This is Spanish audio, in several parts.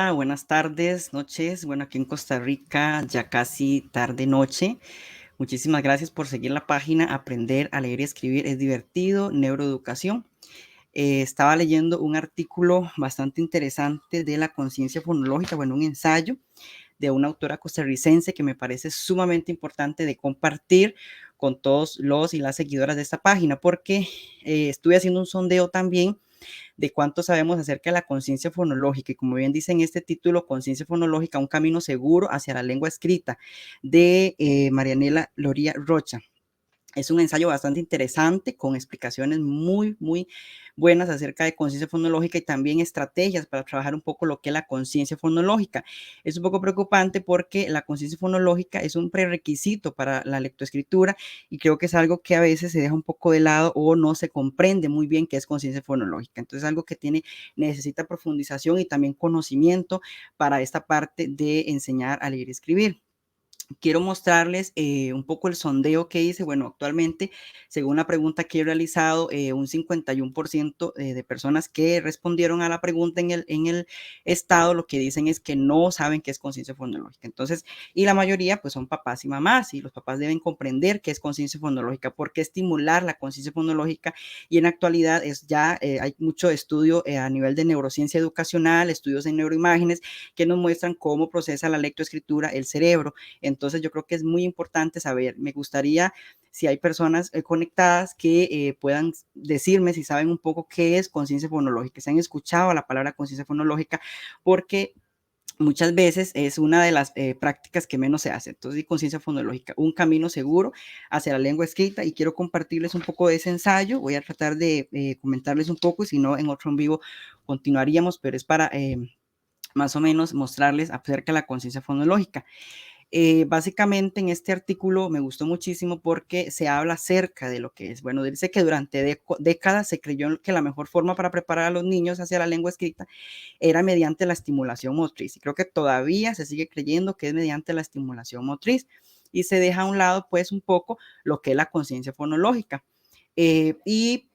Hola, buenas tardes, noches. Bueno, aquí en Costa Rica ya casi tarde noche. Muchísimas gracias por seguir la página Aprender a leer y escribir es divertido, neuroeducación. Estaba leyendo un artículo bastante interesante de la conciencia fonológica, bueno, un ensayo de una autora costarricense que me parece sumamente importante de compartir con todos los y las seguidoras de esta página, porque estuve haciendo un sondeo también de cuánto sabemos acerca de la conciencia fonológica. Y como bien dice en este título, Conciencia fonológica, un camino seguro hacia la lengua escrita, de Marianela Loría Rocha. Es un ensayo bastante interesante con explicaciones muy buenas acerca de conciencia fonológica y también estrategias para trabajar un poco lo que es la conciencia fonológica. Es un poco preocupante porque la conciencia fonológica es un prerequisito para la lectoescritura y creo que es algo que a veces se deja un poco de lado o no se comprende muy bien qué es conciencia fonológica. Entonces, algo que necesita profundización y también conocimiento para esta parte de enseñar a leer y escribir. Quiero mostrarles un poco el sondeo que hice. Bueno, actualmente, según la pregunta que he realizado, un 51% de personas que respondieron a la pregunta en el estado, lo que dicen es que no saben qué es conciencia fonológica. Entonces, y la mayoría pues son papás y mamás, y los papás deben comprender qué es conciencia fonológica, por qué estimular la conciencia fonológica. Y en la actualidad hay mucho estudio a nivel de neurociencia educacional, estudios en neuroimágenes que nos muestran cómo procesa la lectoescritura el cerebro. Entonces yo creo que es muy importante saber. Me gustaría, si hay personas conectadas, que puedan decirme si saben un poco qué es conciencia fonológica, si han escuchado la palabra conciencia fonológica, porque muchas veces es una de las prácticas que menos se hace. Entonces, conciencia fonológica, un camino seguro hacia la lengua escrita, y quiero compartirles un poco de ese ensayo. Voy a tratar de comentarles un poco, y si no, en otro en vivo continuaríamos, pero es para más o menos mostrarles acerca de la conciencia fonológica. Básicamente en este artículo me gustó muchísimo porque se habla acerca de lo que es. Bueno, dice que durante décadas se creyó que la mejor forma para preparar a los niños hacia la lengua escrita era mediante la estimulación motriz. Y creo que todavía se sigue creyendo que es mediante la estimulación motriz. Y se deja a un lado pues un poco lo que es la conciencia fonológica. Y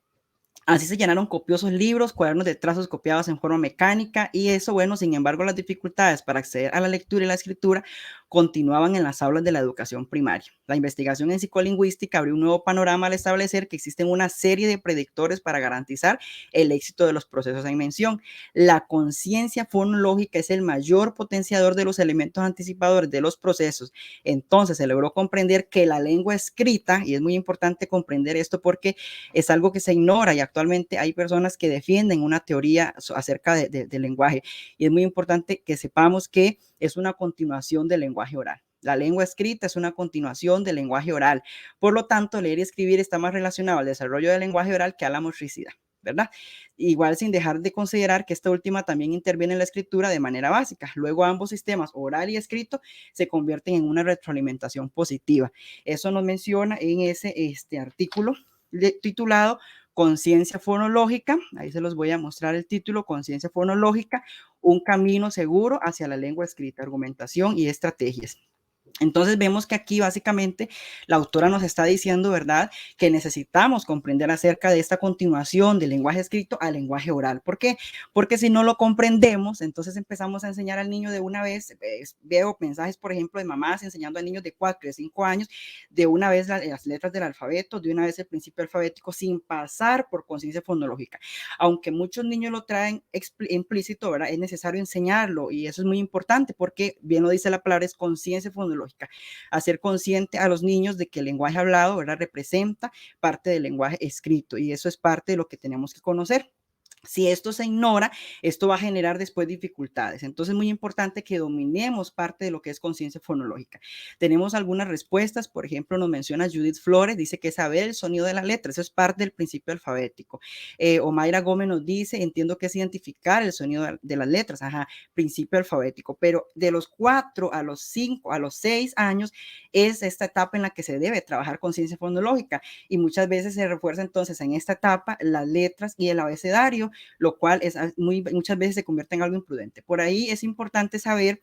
así se llenaron copiosos libros, cuadernos de trazos copiados en forma mecánica, y eso, bueno, sin embargo, las dificultades para acceder a la lectura y la escritura continuaban en las aulas de la educación primaria. La investigación en psicolingüística abrió un nuevo panorama al establecer que existen una serie de predictores para garantizar el éxito de los procesos en mención. La conciencia fonológica es el mayor potenciador de los elementos anticipadores de los procesos. Entonces se logró comprender que la lengua escrita, y es muy importante comprender esto porque es algo que se ignora, y actualmente hay personas que defienden una teoría acerca del lenguaje, y es muy importante que sepamos que es una continuación del lenguaje oral. La lengua escrita es una continuación del lenguaje oral. Por lo tanto, leer y escribir está más relacionado al desarrollo del lenguaje oral que a la motricidad, ¿verdad? Igual, sin dejar de considerar que esta última también interviene en la escritura de manera básica. Luego, ambos sistemas, oral y escrito, se convierten en una retroalimentación positiva. Eso nos menciona en ese artículo titulado Conciencia fonológica. Ahí se los voy a mostrar el título: Conciencia fonológica, un camino seguro hacia la lengua escrita, argumentación y estrategias. Entonces vemos que aquí básicamente la autora nos está diciendo, ¿verdad?, que necesitamos comprender acerca de esta continuación del lenguaje escrito al lenguaje oral. ¿Por qué? Porque si no lo comprendemos, entonces empezamos a enseñar al niño de una vez. Veo mensajes, por ejemplo, de mamás enseñando a niños de 4 de 5 años de una vez las letras del alfabeto, de una vez el principio alfabético, sin pasar por conciencia fonológica. Aunque muchos niños lo traen implícito, ¿verdad?, es necesario enseñarlo, y eso es muy importante porque, bien lo dice la palabra, es conciencia fonológica. Hacer consciente a los niños de que el lenguaje hablado, ¿verdad?, representa parte del lenguaje escrito, y eso es parte de lo que tenemos que conocer. Si esto se ignora, esto va a generar después dificultades. Entonces, es muy importante que dominemos parte de lo que es conciencia fonológica. Tenemos algunas respuestas. Por ejemplo, nos menciona Judith Flores, dice que saber el sonido de la letra, eso es parte del principio alfabético. Omaira Gómez nos dice, entiendo que es identificar el sonido de las letras, ajá, principio alfabético, pero de los 4 a los 5, a los 6 años, es esta etapa en la que se debe trabajar conciencia fonológica, y muchas veces se refuerza entonces en esta etapa las letras y el abecedario, lo cual muchas veces se convierte en algo imprudente. Por ahí es importante saber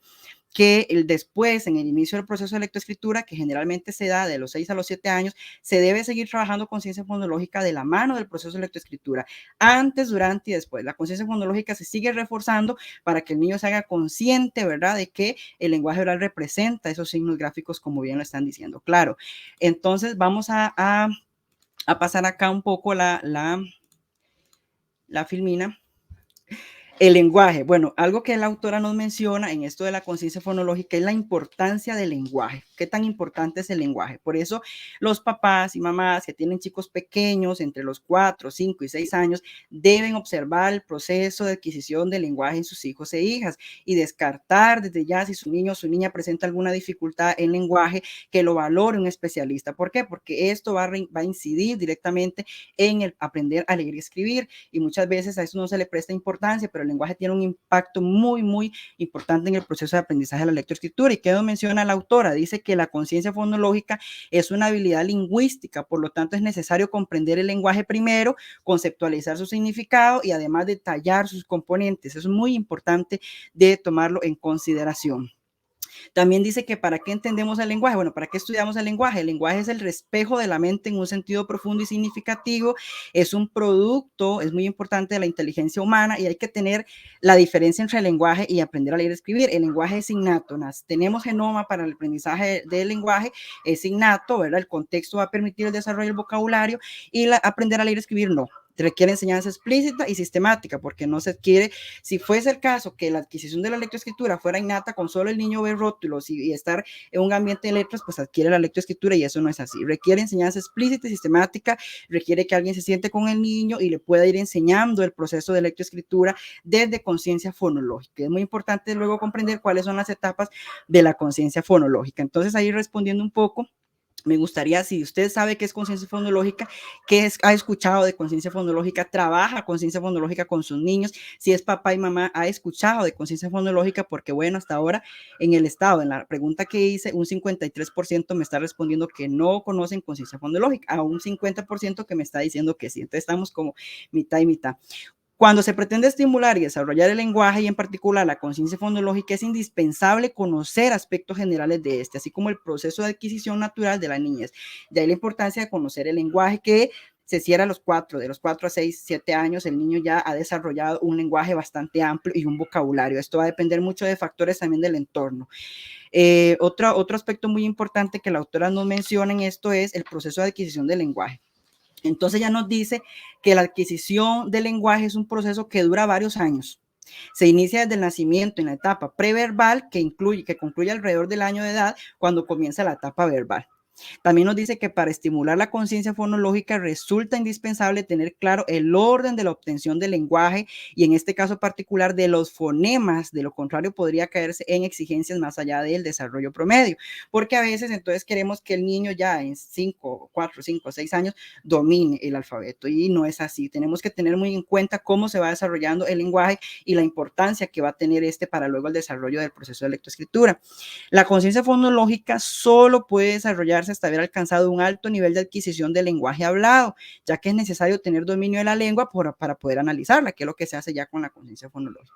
que después, en el inicio del proceso de lectoescritura, que generalmente se da de los 6 a los 7 años, se debe seguir trabajando conciencia fonológica de la mano del proceso de lectoescritura, antes, durante y después. La conciencia fonológica se sigue reforzando para que el niño se haga consciente, ¿verdad?, de que el lenguaje oral representa esos signos gráficos, como bien lo están diciendo. Claro, entonces vamos a pasar acá un poco la filmina. El lenguaje. Bueno, algo que la autora nos menciona en esto de la conciencia fonológica es la importancia del lenguaje. ¿Qué tan importante es el lenguaje? Por eso los papás y mamás que tienen chicos pequeños entre los 4, 5 y 6 años deben observar el proceso de adquisición del lenguaje en sus hijos e hijas y descartar desde ya si su niño o su niña presenta alguna dificultad en lenguaje, que lo valore un especialista. ¿Por qué? Porque esto va a incidir directamente en el aprender a leer y escribir, y muchas veces a eso no se le presta importancia, pero el lenguaje tiene un impacto muy, muy importante en el proceso de aprendizaje de la lectoescritura. ¿Y qué nos menciona la autora? Dice que la conciencia fonológica es una habilidad lingüística, por lo tanto es necesario comprender el lenguaje primero, conceptualizar su significado y además detallar sus componentes. Eso es muy importante de tomarlo en consideración. También dice que para qué entendemos el lenguaje. Bueno, ¿para qué estudiamos el lenguaje? El lenguaje es el espejo de la mente en un sentido profundo y significativo. Es un producto, es muy importante, de la inteligencia humana, y hay que tener la diferencia entre el lenguaje y aprender a leer y escribir. El lenguaje es innato. Tenemos genoma para el aprendizaje del lenguaje, es innato, ¿verdad? El contexto va a permitir el desarrollo del vocabulario, y aprender a leer y escribir no. Requiere enseñanza explícita y sistemática, porque no se adquiere. Si fuese el caso que la adquisición de la lectoescritura fuera innata, con solo el niño ver rótulos y estar en un ambiente de letras, pues adquiere la lectoescritura, y eso no es así. Requiere enseñanza explícita y sistemática, requiere que alguien se siente con el niño y le pueda ir enseñando el proceso de lectoescritura desde conciencia fonológica. Es muy importante luego comprender cuáles son las etapas de la conciencia fonológica. Entonces, ahí respondiendo un poco, me gustaría, si usted sabe qué es conciencia fonológica, ha escuchado de conciencia fonológica, trabaja conciencia fonológica con sus niños, si es papá y mamá, ha escuchado de conciencia fonológica, porque bueno, hasta ahora en el estado, en la pregunta que hice, un 53% me está respondiendo que no conocen conciencia fonológica, a un 50% que me está diciendo que sí. Entonces estamos como mitad y mitad. Cuando se pretende estimular y desarrollar el lenguaje, y en particular la conciencia fonológica, es indispensable conocer aspectos generales de este, así como el proceso de adquisición natural de la niñez. De ahí la importancia de conocer el lenguaje, que se cierra a los 4, de los 4 a 6, 7 años, el niño ya ha desarrollado un lenguaje bastante amplio y un vocabulario. Esto va a depender mucho de factores también del entorno. Otro aspecto muy importante que la autora nos menciona en esto es el proceso de adquisición del lenguaje. Entonces ya nos dice que la adquisición del lenguaje es un proceso que dura varios años. Se inicia desde el nacimiento en la etapa preverbal, que concluye alrededor del año de edad, cuando comienza la etapa verbal. También nos dice que para estimular la conciencia fonológica resulta indispensable tener claro el orden de la obtención del lenguaje, y en este caso particular de los fonemas. De lo contrario, podría caerse en exigencias más allá del desarrollo promedio, porque a veces entonces queremos que el niño ya en 4, 5, 6 años domine el alfabeto, y no es así. Tenemos que tener muy en cuenta cómo se va desarrollando el lenguaje y la importancia que va a tener este para luego el desarrollo del proceso de lectoescritura. La conciencia fonológica solo puede desarrollarse hasta haber alcanzado un alto nivel de adquisición del lenguaje hablado, ya que es necesario tener dominio de la lengua para poder analizarla, que es lo que se hace ya con la conciencia fonológica.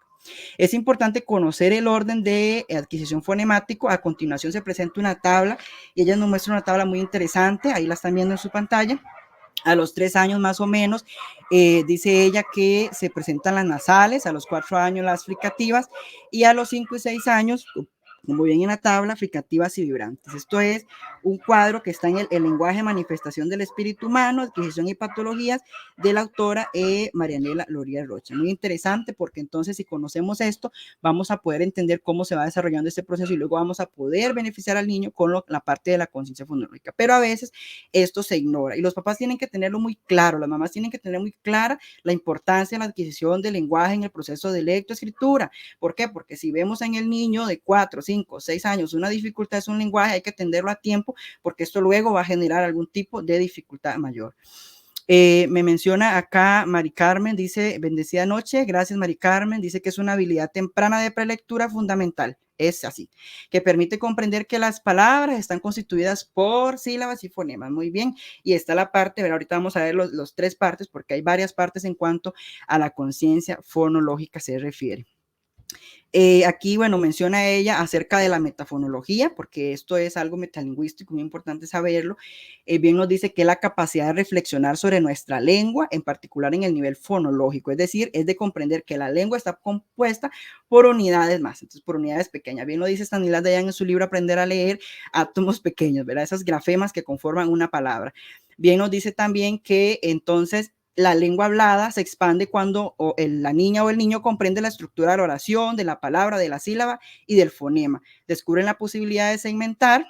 Es importante conocer el orden de adquisición fonemático. A continuación se presenta una tabla, y ella nos muestra una tabla muy interesante, ahí la están viendo en su pantalla. A los 3 años más o menos, dice ella que se presentan las nasales, a los 4 años las fricativas, y a los 5 y 6 años, como bien en la tabla, fricativas y vibrantes. Esto es un cuadro que está en el lenguaje, manifestación del espíritu humano, adquisición y patologías, de la autora Marianela Loría Rocha. Muy interesante, porque entonces, si conocemos esto, vamos a poder entender cómo se va desarrollando este proceso, y luego vamos a poder beneficiar al niño con la parte de la conciencia fonológica. Pero a veces esto se ignora, y los papás tienen que tenerlo muy claro, las mamás tienen que tener muy clara la importancia de la adquisición del lenguaje en el proceso de lectoescritura. ¿Por qué? Porque si vemos en el niño de 4, 5, 6 años una dificultad en un lenguaje, hay que atenderlo a tiempo, porque esto luego va a generar algún tipo de dificultad mayor. Me menciona acá Mari Carmen, dice: bendecida noche, gracias Mari Carmen. Dice que es una habilidad temprana de prelectura fundamental, es así, que permite comprender que las palabras están constituidas por sílabas y fonemas. Muy bien, y está la parte, pero ahorita vamos a ver los 3 partes, porque hay varias partes en cuanto a la conciencia fonológica se refiere. Aquí, bueno, menciona ella acerca de la metafonología, porque esto es algo metalingüístico, muy importante saberlo. Bien nos dice que la capacidad de reflexionar sobre nuestra lengua, en particular en el nivel fonológico, es decir, es de comprender que la lengua está compuesta por unidades más, entonces por unidades pequeñas. Bien lo dice Stanislas Dayan en su libro Aprender a leer, átomos pequeños, ¿verdad? Esas grafemas que conforman una palabra. Bien nos dice también que entonces la lengua hablada se expande cuando la niña o el niño comprende la estructura de la oración, de la palabra, de la sílaba y del fonema. Descubren la posibilidad de segmentar.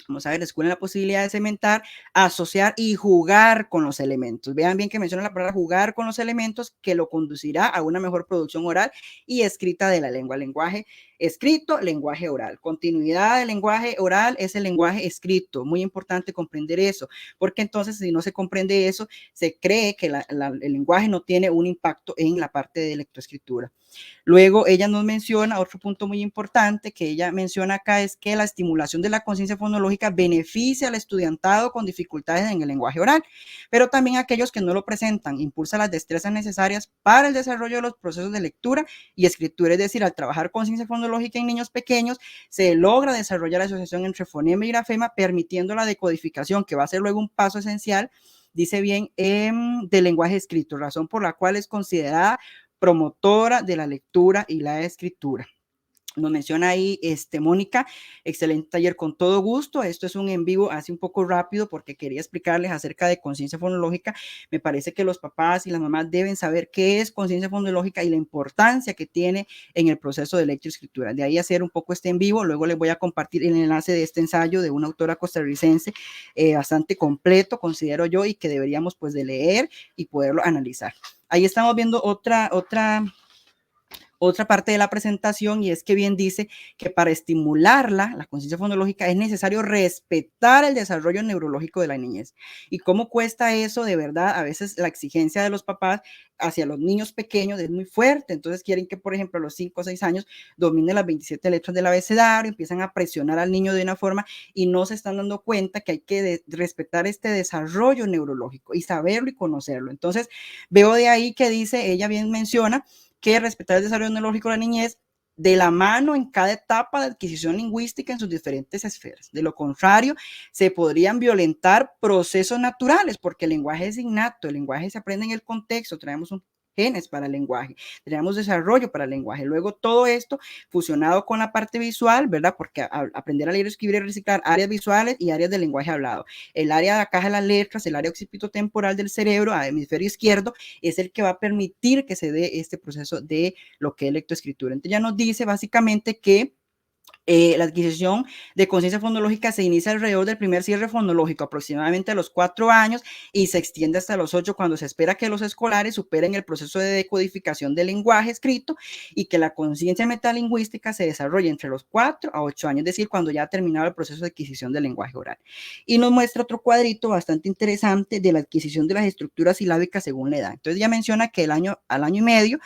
Vamos a ver, descubren la posibilidad de cementar, asociar y jugar con los elementos. Vean bien que menciona la palabra jugar con los elementos, que lo conducirá a una mejor producción oral y escrita de la lengua. Lenguaje escrito, lenguaje oral. Continuidad del lenguaje oral es el lenguaje escrito. Muy importante comprender eso, porque entonces si no se comprende eso, se cree que el lenguaje no tiene un impacto en la parte de lectoescritura. Luego ella nos menciona otro punto muy importante que ella menciona acá, es que la estimulación de la conciencia fonológica beneficia al estudiantado con dificultades en el lenguaje oral, pero también a aquellos que no lo presentan, impulsa las destrezas necesarias para el desarrollo de los procesos de lectura y escritura. Es decir, al trabajar conciencia fonológica en niños pequeños, se logra desarrollar la asociación entre fonema y grafema, permitiendo la decodificación, que va a ser luego un paso esencial, dice bien, del lenguaje escrito, razón por la cual es considerada promotora de la lectura y la escritura. Nos menciona ahí Mónica, excelente taller, con todo gusto. Esto es un en vivo, hace un poco rápido porque quería explicarles acerca de conciencia fonológica. Me parece que los papás y las mamás deben saber qué es conciencia fonológica y la importancia que tiene en el proceso de lectoescritura. De ahí hacer un poco este en vivo. Luego les voy a compartir el enlace de este ensayo de una autora costarricense bastante completo, considero yo, y que deberíamos pues de leer y poderlo analizar. Ahí estamos viendo otra parte de la presentación, y es que bien dice que para estimularla, la conciencia fonológica, es necesario respetar el desarrollo neurológico de la niñez. ¿Y cómo cuesta eso? De verdad, a veces la exigencia de los papás hacia los niños pequeños es muy fuerte, entonces quieren que, por ejemplo, a los 5 o 6 años domine las 27 letras del abecedario, empiezan a presionar al niño de una forma y no se están dando cuenta que hay que respetar este desarrollo neurológico y saberlo y conocerlo. Entonces, veo de ahí que dice, ella bien menciona, que respetar el desarrollo neurológico de la niñez de la mano en cada etapa de adquisición lingüística en sus diferentes esferas. De lo contrario, se podrían violentar procesos naturales, porque el lenguaje es innato, el lenguaje se aprende en el contexto, traemos un genes para el lenguaje, tenemos desarrollo para el lenguaje. Luego todo esto fusionado con la parte visual, ¿verdad? Porque aprender a leer, escribir y reciclar áreas visuales y áreas del lenguaje hablado. El área de la caja de las letras, el área occipitotemporal del cerebro, al hemisferio izquierdo, es el que va a permitir que se dé este proceso de lo que es lectoescritura. Entonces ya nos dice básicamente que la adquisición de conciencia fonológica se inicia alrededor del primer cierre fonológico, aproximadamente a los 4 años, y se extiende hasta los 8, cuando se espera que los escolares superen el proceso de decodificación del lenguaje escrito y que la conciencia metalingüística se desarrolle entre los 4 a 8 años, es decir, cuando ya ha terminado el proceso de adquisición del lenguaje oral. Y nos muestra otro cuadrito bastante interesante de la adquisición de las estructuras silábicas según la edad. Entonces ya menciona que al año y medio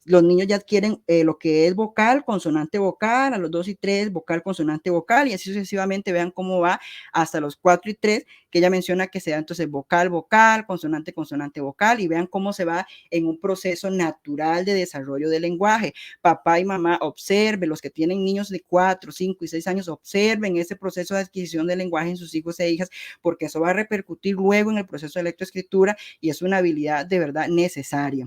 los niños ya adquieren lo que es vocal, consonante vocal, a los 2 y 3, vocal, consonante vocal, y así sucesivamente. Vean cómo va hasta los 4 y 3, que ella menciona que se da entonces vocal, vocal, consonante, consonante, vocal, y vean cómo se va en un proceso natural de desarrollo del lenguaje. Papá y mamá, observen, los que tienen niños de 4, 5 y 6 años, observen ese proceso de adquisición del lenguaje en sus hijos e hijas, porque eso va a repercutir luego en el proceso de lectoescritura y es una habilidad de verdad necesaria.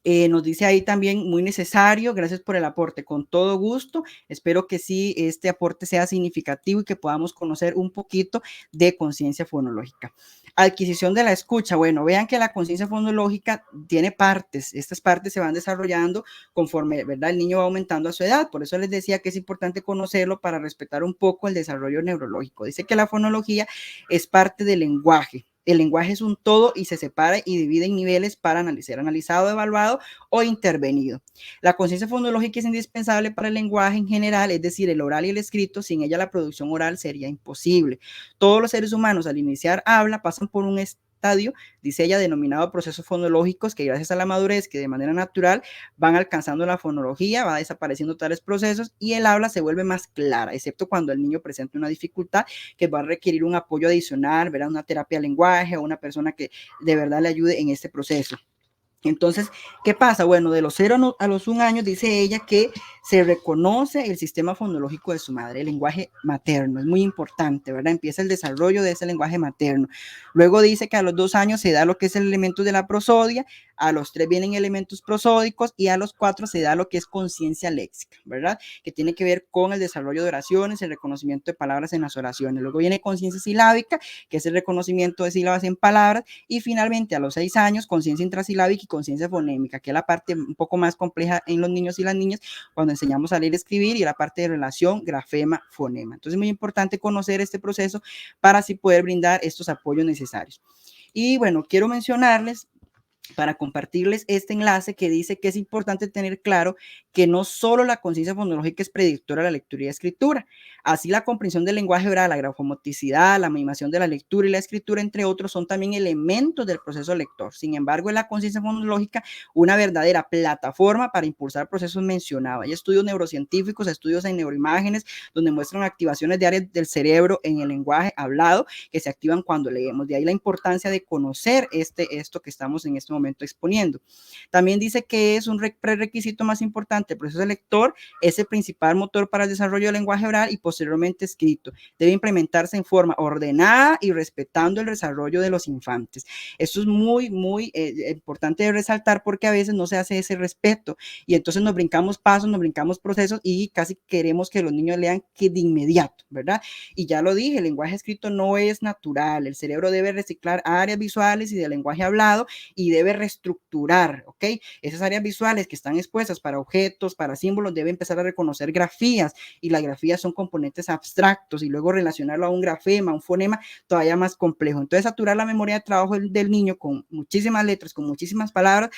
Nos dice ahí también, muy necesario, gracias por el aporte, con todo gusto. Espero que sí, este aporte sea significativo y que podamos conocer un poquito de conciencia fonológica. Adquisición de la escucha. Bueno, vean que la conciencia fonológica tiene partes. Estas partes se van desarrollando conforme, ¿verdad? El niño va aumentando a su edad. Por eso les decía que es importante conocerlo para respetar un poco el desarrollo neurológico. Dice que la fonología es parte del lenguaje. El lenguaje es un todo y se separa y divide en niveles para ser analizado, evaluado o intervenido. La conciencia fonológica es indispensable para el lenguaje en general, es decir, el oral y el escrito. Sin ella la producción oral sería imposible. Todos los seres humanos al iniciar habla pasan por un estadio, dice ella, denominado procesos fonológicos, que gracias a la madurez, que de manera natural van alcanzando la fonología, va desapareciendo tales procesos y el habla se vuelve más clara, excepto cuando el niño presenta una dificultad que va a requerir un apoyo adicional, ¿verdad? Una terapia de lenguaje o una persona que de verdad le ayude en este proceso. Entonces, ¿qué pasa? Bueno, de los 0 a los 1 año, dice ella que se reconoce el sistema fonológico de su madre, el lenguaje materno, es muy importante, ¿verdad? Empieza el desarrollo de ese lenguaje materno. Luego dice que a los 2 años se da lo que es el elemento de la prosodia, a los 3 vienen elementos prosódicos y a los 4 se da lo que es conciencia léxica, ¿verdad? Que tiene que ver con el desarrollo de oraciones, el reconocimiento de palabras en las oraciones. Luego viene conciencia silábica, que es el reconocimiento de sílabas en palabras, y finalmente a los 6 años, conciencia intrasilábica y conciencia fonémica, que es la parte un poco más compleja en los niños y las niñas cuando enseñamos a leer y escribir, y la parte de relación, grafema, fonema. Entonces es muy importante conocer este proceso para así poder brindar estos apoyos necesarios. Y bueno, quiero mencionarles para compartirles este enlace que dice que es importante tener claro que no solo la conciencia fonológica es predictora de la lectura y la escritura, así la comprensión del lenguaje oral, la grafomotricidad, la mimación de la lectura y la escritura, entre otros, son también elementos del proceso lector. Sin embargo, en la conciencia fonológica, una verdadera plataforma para impulsar procesos mencionados. Hay estudios neurocientíficos, estudios en neuroimágenes, donde muestran activaciones de áreas del cerebro en el lenguaje hablado que se activan cuando leemos. De ahí la importancia de conocer esto que estamos en este momento exponiendo. También dice que es un prerequisito más importante. El proceso lector es el principal motor para el desarrollo del lenguaje oral y posteriormente escrito. Debe implementarse en forma ordenada y respetando el desarrollo de los infantes. Esto es muy importante de resaltar porque a veces no se hace ese respeto y entonces nos brincamos pasos, nos brincamos procesos y casi queremos que los niños lean que de inmediato, ¿verdad? Y ya lo dije, el lenguaje escrito no es natural. El cerebro debe reciclar áreas visuales y del lenguaje hablado y debe reestructurar, ¿ok? Esas áreas visuales que están expuestas para objetos, para símbolos, debe empezar a reconocer grafías y las grafías son componentes abstractos y luego relacionarlo a un grafema, un fonema todavía más complejo. Entonces, saturar la memoria de trabajo del niño con muchísimas letras, con muchísimas palabras,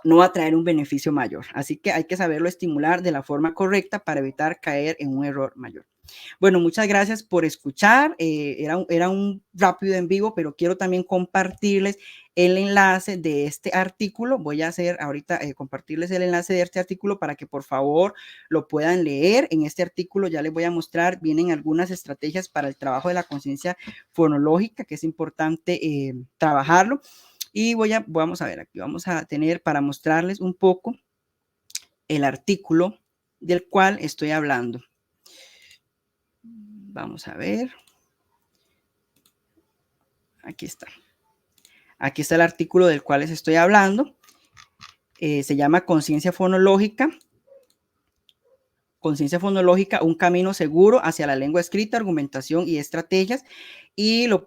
no va a traer un beneficio mayor. Así que hay que saberlo estimular de la forma correcta para evitar caer en un error mayor. Bueno, muchas gracias por escuchar. Era un rápido en vivo, pero quiero también compartirles el enlace de este artículo. Voy a hacer ahorita compartirles el enlace de este artículo para que por favor lo puedan leer. En este artículo ya les voy a mostrar, vienen algunas estrategias para el trabajo de la conciencia fonológica, que es importante trabajarlo. Y vamos a ver, aquí vamos a tener para mostrarles un poco el artículo del cual estoy hablando. Vamos a ver. Aquí está. Aquí está el artículo del cual les estoy hablando. Se llama Conciencia Fonológica. Conciencia fonológica, un camino seguro hacia la lengua escrita, argumentación y estrategias. Y lo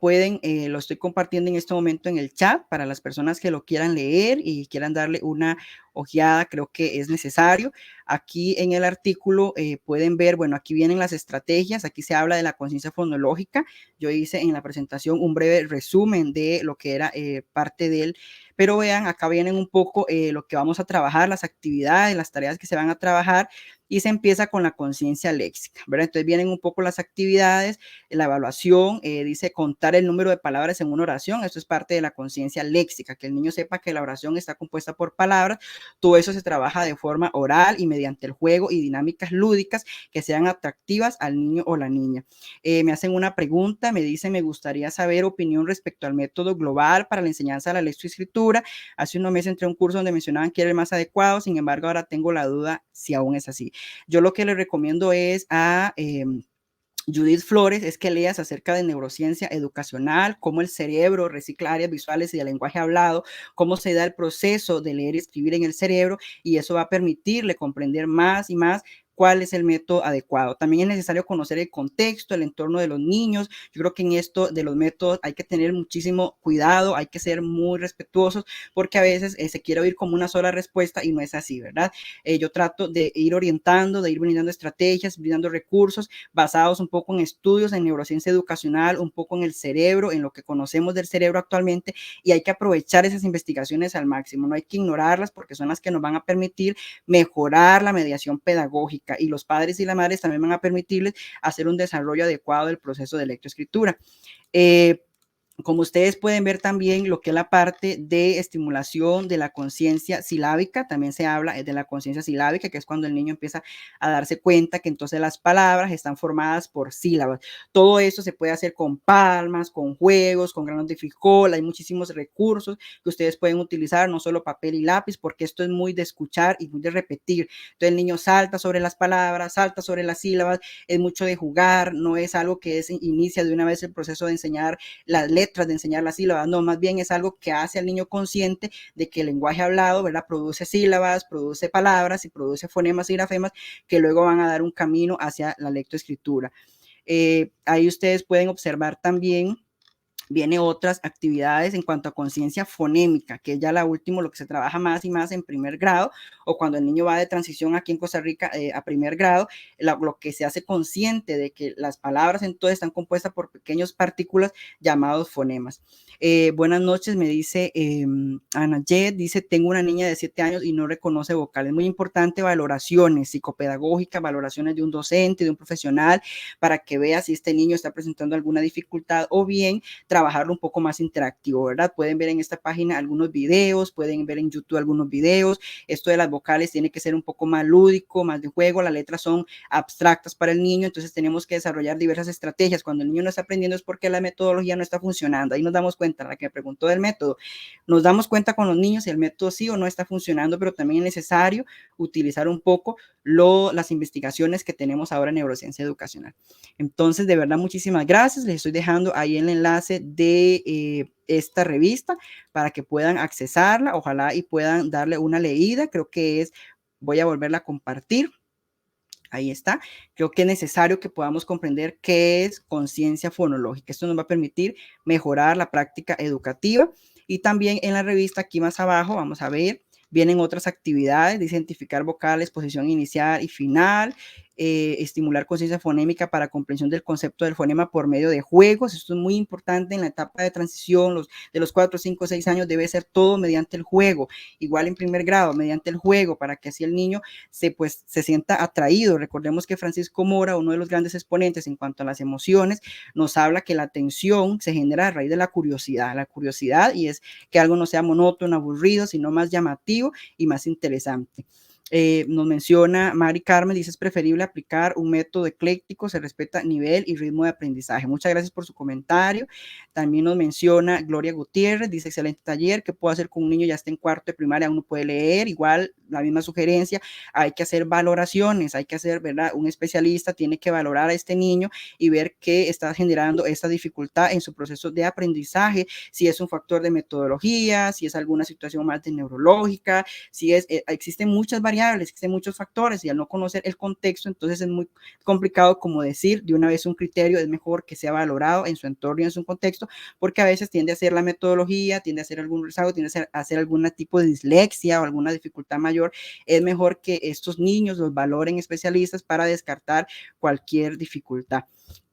estoy compartiendo en este momento en el chat para las personas que lo quieran leer y quieran darle una ojeada, creo que es necesario. Aquí en el artículo pueden ver, bueno, aquí vienen las estrategias, aquí se habla de la conciencia fonológica. Yo hice en la presentación un breve resumen de lo que era parte de él, pero vean, acá vienen un poco lo que vamos a trabajar, las actividades, las tareas que se van a trabajar, y se empieza con la conciencia léxica, ¿verdad? Entonces vienen un poco las actividades, la evaluación, dice contar el número de palabras en una oración, esto es parte de la conciencia léxica, que el niño sepa que la oración está compuesta por palabras, todo eso se trabaja de forma oral y mediante el juego y dinámicas lúdicas que sean atractivas al niño o la niña. Me hacen una pregunta, me dicen, me gustaría saber opinión respecto al método global para la enseñanza de la lectura y escritura. Hace unos meses entré a un curso donde mencionaban que era el más adecuado, sin embargo, ahora tengo la duda si aún es así. Yo lo que le recomiendo es a Judith Flores es que leas acerca de neurociencia educacional, cómo el cerebro recicla áreas visuales y el lenguaje hablado, cómo se da el proceso de leer y escribir en el cerebro, y eso va a permitirle comprender más y más cuál es el método adecuado. También es necesario conocer el contexto, el entorno de los niños. Yo creo que en esto de los métodos hay que tener muchísimo cuidado, hay que ser muy respetuosos, porque a veces se quiere oír como una sola respuesta y no es así, ¿verdad? Yo trato de ir orientando, de ir brindando estrategias, brindando recursos basados un poco en estudios en neurociencia educacional, un poco en el cerebro, en lo que conocemos del cerebro actualmente, y hay que aprovechar esas investigaciones al máximo, no hay que ignorarlas porque son las que nos van a permitir mejorar la mediación pedagógica, y los padres y las madres también van a permitirles hacer un desarrollo adecuado del proceso de lectoescritura. Como ustedes pueden ver también lo que es la parte de estimulación de la conciencia silábica, también se habla de la conciencia silábica, que es cuando el niño empieza a darse cuenta que entonces las palabras están formadas por sílabas. Todo eso se puede hacer con palmas, con juegos, con granos de frijol, hay muchísimos recursos que ustedes pueden utilizar, no solo papel y lápiz, porque esto es muy de escuchar y muy de repetir. Entonces el niño salta sobre las palabras, salta sobre las sílabas, es mucho de jugar, no es algo que inicia de una vez el proceso de enseñar las letras, de enseñar las sílabas, no, más bien es algo que hace al niño consciente de que el lenguaje hablado, ¿verdad? Produce sílabas, produce palabras y produce fonemas y grafemas que luego van a dar un camino hacia la lectoescritura. Ahí ustedes pueden observar también viene otras actividades en cuanto a conciencia fonémica, que es ya la última, lo que se trabaja más y más en primer grado, o cuando el niño va de transición aquí en Costa Rica a primer grado, lo que se hace consciente de que las palabras entonces están compuestas por pequeñas partículas llamados fonemas. Buenas noches, me dice Ana Jet, dice, tengo una niña de 7 años y no reconoce vocales. Muy importante, valoraciones psicopedagógicas, valoraciones de un docente, de un profesional, para que vea si este niño está presentando alguna dificultad o bien trabajarlo un poco más interactivo, ¿verdad? Pueden ver en esta página algunos videos, pueden ver en YouTube algunos videos. Esto de las vocales tiene que ser un poco más lúdico, más de juego. Las letras son abstractas para el niño, entonces tenemos que desarrollar diversas estrategias. Cuando el niño no está aprendiendo es porque la metodología no está funcionando. Ahí nos damos cuenta, la que me preguntó del método, nos damos cuenta con los niños si el método sí o no está funcionando, pero también es necesario utilizar un poco las investigaciones que tenemos ahora en neurociencia educacional. Entonces, de verdad, muchísimas gracias. Les estoy dejando ahí el enlace de esta revista para que puedan accesarla, ojalá y puedan darle una leída. Creo que voy a volverla a compartir. Ahí está. Creo que es necesario que podamos comprender qué es conciencia fonológica. Esto nos va a permitir mejorar la práctica educativa. Y también en la revista, aquí más abajo, vamos a ver, vienen otras actividades de identificar vocales, posición inicial y final, estimular conciencia fonémica para comprensión del concepto del fonema por medio de juegos. Esto es muy importante en la etapa de transición, de los 4, 5, 6 años debe ser todo mediante el juego. Igual en primer grado, mediante el juego, para que así el niño se sienta atraído. Recordemos que Francisco Mora, uno de los grandes exponentes en cuanto a las emociones, nos habla que la atención se genera a raíz de la curiosidad y es que algo no sea monótono, aburrido, sino más llamativo y más interesante. Nos menciona Mari Carmen, dice es preferible aplicar un método ecléctico, se respeta nivel y ritmo de aprendizaje. Muchas gracias por su comentario. También nos menciona Gloria Gutiérrez, dice excelente taller, ¿qué puedo hacer con un niño ya está en cuarto de primaria, aún no puede leer? Igual, la misma sugerencia, hay que hacer valoraciones, hay que hacer, ¿verdad? Un especialista tiene que valorar a este niño y ver qué está generando esta dificultad en su proceso de aprendizaje, si es un factor de metodología, si es alguna situación más de neurológica, si existen muchas variables, existen muchos factores y al no conocer el contexto, entonces es muy complicado como decir de una vez un criterio, es mejor que sea valorado en su entorno y en su contexto, porque a veces tiende a ser la metodología, tiende a ser algún rezago, tiende a ser algún tipo de dislexia o alguna dificultad mayor. Es mejor que estos niños los valoren especialistas para descartar cualquier dificultad.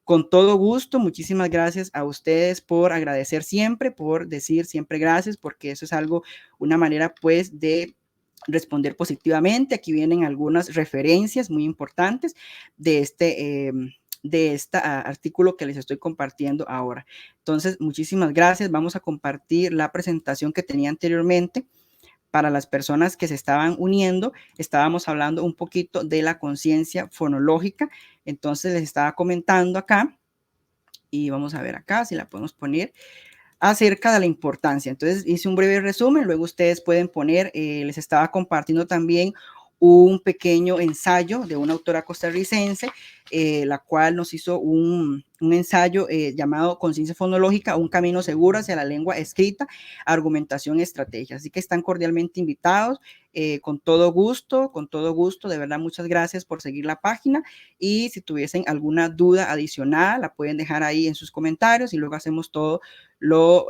Con todo gusto, muchísimas gracias a ustedes por agradecer siempre, por decir siempre gracias, porque eso es algo, una manera pues de responder positivamente. Aquí vienen algunas referencias muy importantes de este artículo que les estoy compartiendo ahora. Entonces, muchísimas gracias. Vamos a compartir la presentación que tenía anteriormente. Para las personas que se estaban uniendo, estábamos hablando un poquito de la conciencia fonológica. Entonces, les estaba comentando acá, y vamos a ver acá si la podemos poner, acerca de la importancia. Entonces hice un breve resumen, luego ustedes pueden poner, les estaba compartiendo también un pequeño ensayo de una autora costarricense, la cual nos hizo un ensayo llamado Conciencia Fonológica, un camino seguro hacia la lengua escrita, argumentación y estrategia. Así que están cordialmente invitados, con todo gusto, de verdad muchas gracias por seguir la página y si tuviesen alguna duda adicional, la pueden dejar ahí en sus comentarios y luego hacemos todo lo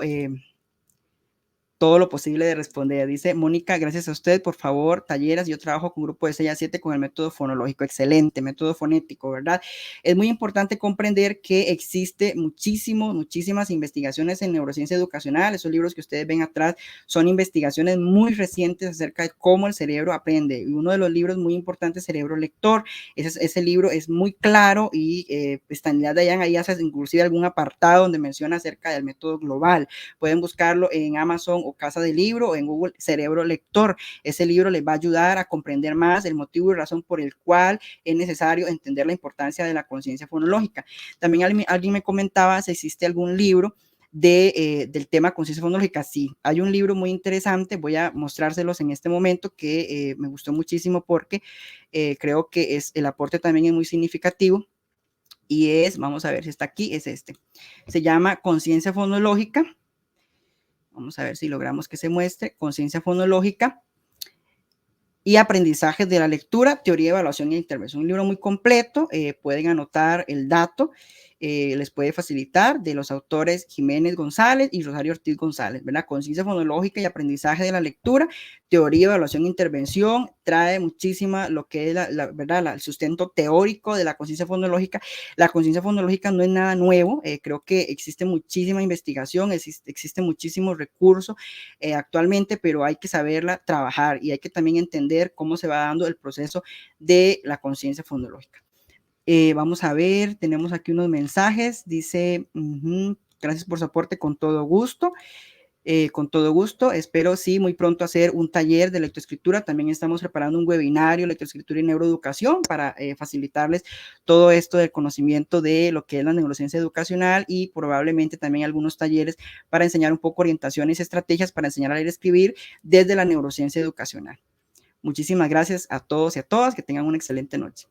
todo lo posible de responder. Dice Mónica, gracias a usted, por favor, talleres. Yo trabajo con grupo de 6 a 7 con el método fonológico. Excelente, método fonético, ¿verdad? Es muy importante comprender que existe muchísimas investigaciones en neurociencia educacional. Esos libros que ustedes ven atrás son investigaciones muy recientes acerca de cómo el cerebro aprende. Y uno de los libros muy importantes, Cerebro Lector, ese libro es muy claro y Stanley Dayan ahí hace inclusive algún apartado donde menciona acerca del método global. Pueden buscarlo en Amazon o Casa del Libro o en Google, Cerebro Lector. Ese libro les va a ayudar a comprender más el motivo y razón por el cual es necesario entender la importancia de la conciencia fonológica. También alguien me comentaba si existe algún libro del tema conciencia fonológica. Sí, hay un libro muy interesante, voy a mostrárselos en este momento, que me gustó muchísimo porque creo que el aporte también es muy significativo, y vamos a ver si está aquí, es este. Se llama Conciencia Fonológica. Vamos a ver si logramos que se muestre. Conciencia fonológica y aprendizajes de la lectura, teoría, evaluación e intervención. Un libro muy completo, pueden anotar el dato, les puede facilitar, de los autores Jiménez González y Rosario Ortiz González, ¿verdad? Conciencia fonológica y aprendizaje de la lectura, teoría, evaluación e intervención, trae muchísima lo que es ¿verdad? El sustento teórico de la conciencia fonológica. La conciencia fonológica no es nada nuevo, creo que existe muchísima investigación, existe muchísimo recurso actualmente, pero hay que saberla trabajar y hay que también entender cómo se va dando el proceso de la conciencia fonológica. Vamos a ver, tenemos aquí unos mensajes, dice, gracias por su aporte, con todo gusto. Con todo gusto, espero sí muy pronto hacer un taller de lectoescritura. También estamos preparando un webinario, lectoescritura y neuroeducación, para facilitarles todo esto del conocimiento de lo que es la neurociencia educacional, y probablemente también algunos talleres para enseñar un poco orientaciones y estrategias para enseñar a leer y escribir desde la neurociencia educacional. Muchísimas gracias a todos y a todas, que tengan una excelente noche.